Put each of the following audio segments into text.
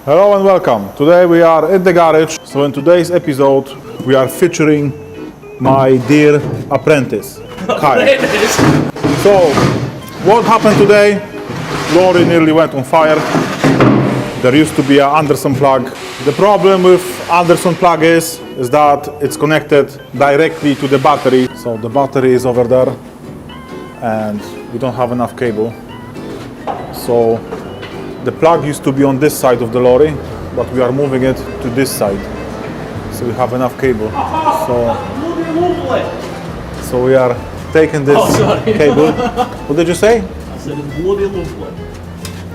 Hello and welcome. Today we are at the garage. So in today's episode we are featuring my dear apprentice, Kyle. So what happened today? Lorry nearly went on fire. There used to be an Anderson plug. The problem with Anderson plug is that it's connected directly to the battery. So the battery is over there and we don't have enough cable. So the plug used to be on this side of the lorry, but we are moving it to this side. So we have enough cable. So we are taking this cable. What did you say? I said it's bloody lovely.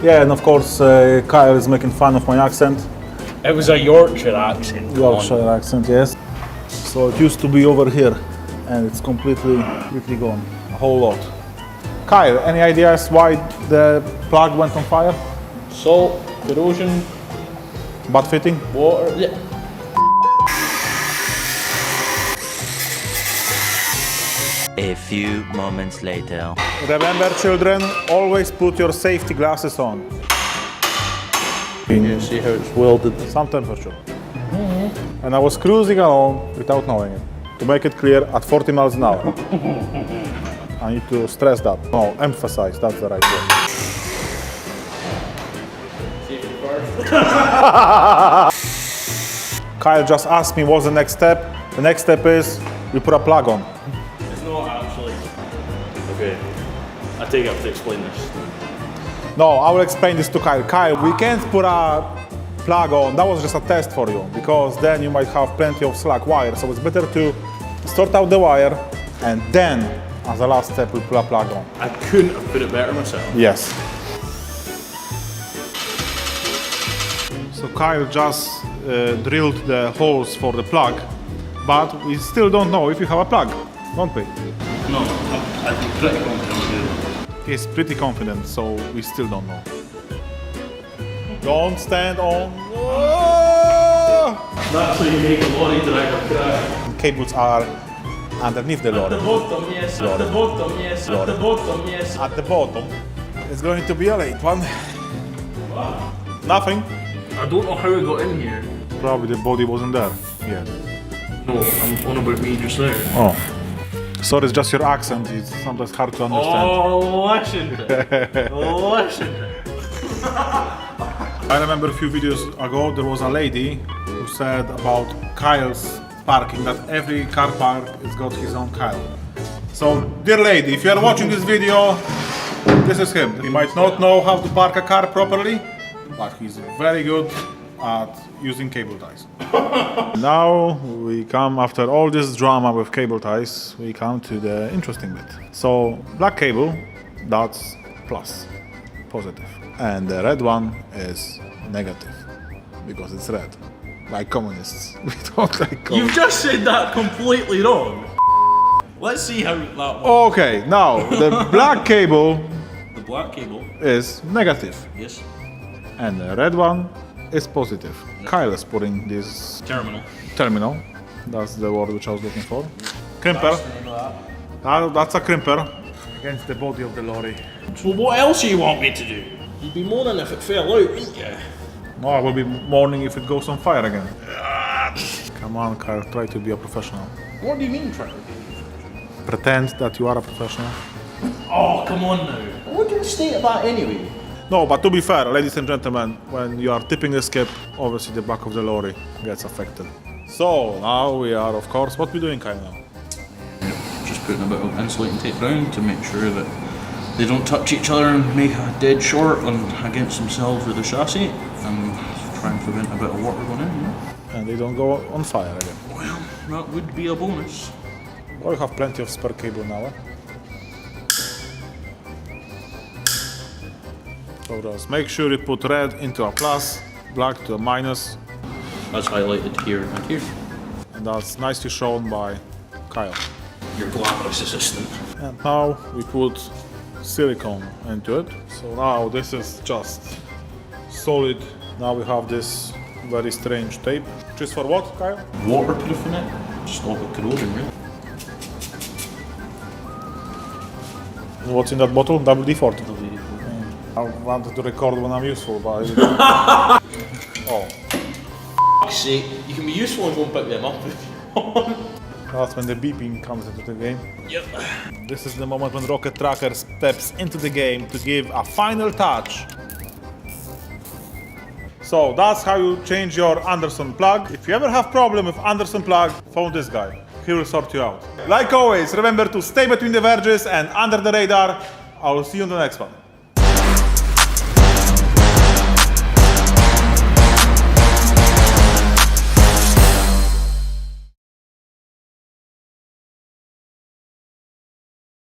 Yeah, and of course Kyle is making fun of my accent. It was a Yorkshire accent. Yorkshire accent, yes. So it used to be over here and it's completely gone. A whole lot. Kyle, any ideas why the plug went on fire? Salt, corrosion, Butt fitting? water. Yeah. A few moments later. Remember, children, always put your safety glasses on. You see how it's welded. Some temperature. And I was cruising along without knowing it. To make it clear, at 40 miles an hour. I need to stress that. No, emphasize, that's the right word. Kyle just asked me what's the next step. The next step is we put a plug on. It's not actually. Okay. I take it up to explain this. No, I will explain this to Kyle. Kyle, we can't put a plug on. That was just a test for you because then you might have plenty of slack wire. So it's better to sort out the wire and then, as a last step, we put a plug on. I couldn't have put it better myself. Yes. So Kyle just drilled the holes for the plug, but we still don't know if you have a plug, don't we? No, I'm pretty confident. He's pretty confident, so we still don't know. Don't stand on. That's how you make a lorry driver cry. Cables are underneath the At the lorry. bottom, yes. At the bottom, yes. At the bottom, yes. At the bottom, it's going to be a late one. Nothing. I don't know how it got in here. Probably the body wasn't there yet. No, I'm on about me just now. Oh. Sorry, it's just your accent. It's sometimes hard to understand. Oh, listen. Listen. I remember a few videos ago there was a lady who said about Kyle's parking that every car park has got his own Kyle. So, dear lady, if you are watching this video, this is him. He might not know how to park a car properly, but he's very good at using cable ties. Now we come, after all this drama with cable ties, we come to the interesting bit. So, black cable, that's plus, positive. And the red one is negative, because it's red. Like communists. We don't like communists. You've just said that completely wrong. Let's see how that works. Okay, now the black cable The black cable. is negative, Yes. and the red one is positive. Kyle is putting this Terminal. terminal. That's the word which I was looking for. Crimper. That's a crimper against the body of the lorry. So what else do you want me to do? You'd be moaning if it fell out, wouldn't you? No, I will be mourning if it goes on fire again. Come on, Kyle, try to be a professional. What do you mean trying to do? Pretend that you are a professional. Oh, come on now. Look at the state of that anyway. No, but to be fair, ladies and gentlemen, when you are tipping the skip, obviously the back of the lorry gets affected. So now we are, of course, what are we doing, Kyle, now? Just putting a bit of insulating tape down to make sure that they don't touch each other and make a dead short against themselves with the chassis and try and prevent a bit of water going in, you know? And they don't go on fire again. Well, that would be a bonus. Well, you have plenty of spare cable now. So just make sure you put red into a plus, black to a minus, That's highlighted here and here. and that's nicely shown by Kyle. Your glamorous assistant. And now we put silicone into it. So now this is just solid. Now we have this very strange tape. Just for what, Kyle? Waterproofing it. Stop it corroding, really. What's in that bottle? WD-40. I wanted to record when I'm useful, but fuck's sake, you can be useful and go and pick them up if you want. That's when the beeping comes into the game. Yep. This is the moment when Rocket Tracker steps into the game to give a final touch. So that's how you change your Anderson plug. If you ever have problem with Anderson plug, phone this guy. He will sort you out. Like always, remember to stay between the verges and under the radar. I will see you in the next one.